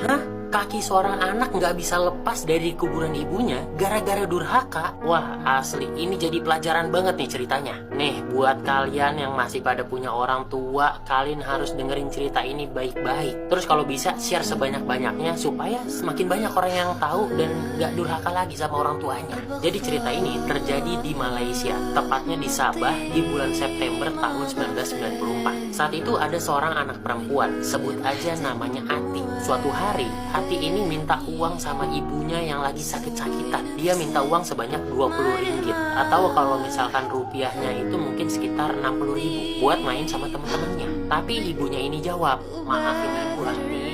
Hah? Kaki seorang anak nggak bisa lepas dari kuburan ibunya gara-gara durhaka? Wah, asli ini jadi pelajaran banget nih ceritanya. Nih, buat kalian yang masih pada punya orang tua, kalian harus dengerin cerita ini baik-baik. Terus kalau bisa share sebanyak-banyaknya supaya semakin banyak orang yang tahu dan nggak durhaka lagi sama orang tuanya. Jadi cerita ini terjadi di Malaysia, tepatnya di Sabah di bulan September tahun 1994. Saat itu ada seorang anak perempuan, sebut aja namanya Ati. Suatu hari, Ati ini minta uang sama ibunya yang lagi sakit-sakitan. Dia minta uang sebanyak 20 ringgit. Atau kalau misalkan rupiahnya itu mungkin sekitar 60 ribu buat main sama teman-temannya. Tapi ibunya ini jawab, maafin ibu Ati,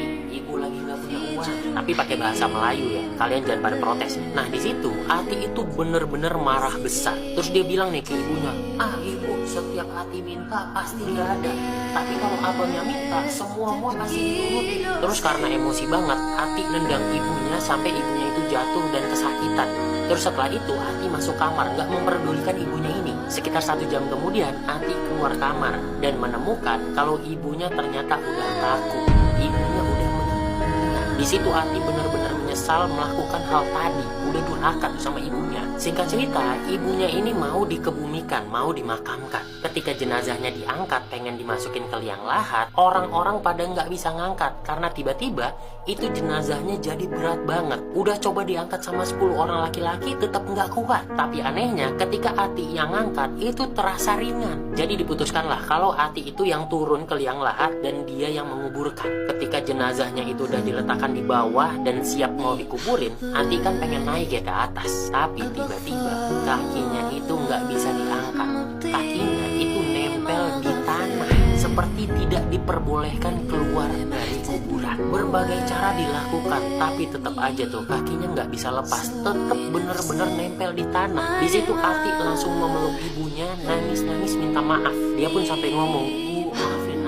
ibu lagi nggak punya uang. Tapi pakai bahasa Melayu ya, kalian jangan pada protes. Nah di situ Ati itu bener-bener marah besar. Terus dia bilang nih ke ibunya, ibu setiap Ati minta pasti nggak ada. Tapi kalau abangnya minta semua pasti dituruti. Terus karena emosi banget, Ati nendang ibunya sampai ibunya itu jatuh dan kesakitan. Terus setelah itu Ati masuk kamar, nggak memperdulikan ibunya ini. Sekitar 1 jam kemudian Ati keluar kamar dan menemukan kalau ibunya ternyata udah kaku. Ibunya udah meninggal. Di situ Ati benar-benar menyesal melakukan hal tadi. Udah durhaka tuh sama ibunya. Singkat cerita, ibunya ini mau dikebumikan, mau dimakamkan. Ketika jenazahnya diangkat pengen dimasukin ke liang lahat, orang-orang pada nggak bisa ngangkat karena tiba-tiba itu jenazahnya jadi berat banget. Udah coba diangkat sama 10 orang laki-laki tetap nggak kuat. Tapi anehnya ketika Ati yang ngangkat itu terasa ringan. Jadi diputuskanlah kalau Ati itu yang turun ke liang lahat dan dia yang menguburkan. Ketika jenazahnya itu udah diletakkan di bawah dan siap mau dikuburin, Ati kan pengen naik ya ke atas. Tapi tiba-tiba kakinya itu nggak bisa diangkat. Kakinya itu nempel di tanah, seperti tidak diperbolehkan keluar dari kuburan. Berbagai cara dilakukan, tapi tetap aja tuh kakinya nggak bisa lepas, tetap bener-bener nempel di tanah. Di situ Ati langsung memeluk ibunya, nangis-nangis minta maaf. Dia pun sampai ngomong, Bu, maafin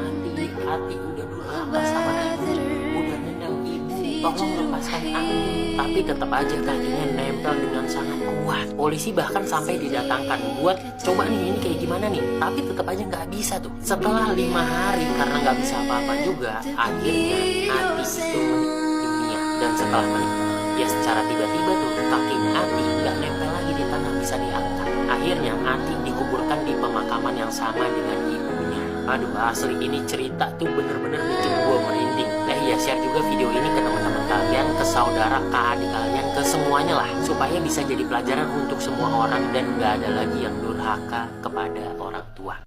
Ati udah durhaka sama ibu, udah nendang ibu, tolong lepaskan aku. Tapi tetap aja kakinya nempel dengan sangat kuat. Polisi bahkan sampai didatangkan buat coba nih ini kayak gimana nih. Tapi tetap aja nggak bisa tuh. Setelah 5 hari karena nggak bisa apa-apa juga, akhirnya Ati itu meninggal dunia. Dan setelah meninggal, ya secara tiba-tiba tuh kakinya Ati nggak nempel lagi di tanah, bisa diangkat. Akhirnya Ati dikuburkan di pemakaman yang sama dengan ibunya. Aduh, asli ini cerita tuh bener-bener bikin gua merinding. Ya share juga video ini ke teman-teman kalian, ke saudara, ke adik kalian, ke semuanya lah, supaya bisa jadi pelajaran untuk semua orang dan gak ada lagi yang durhaka kepada orang tua.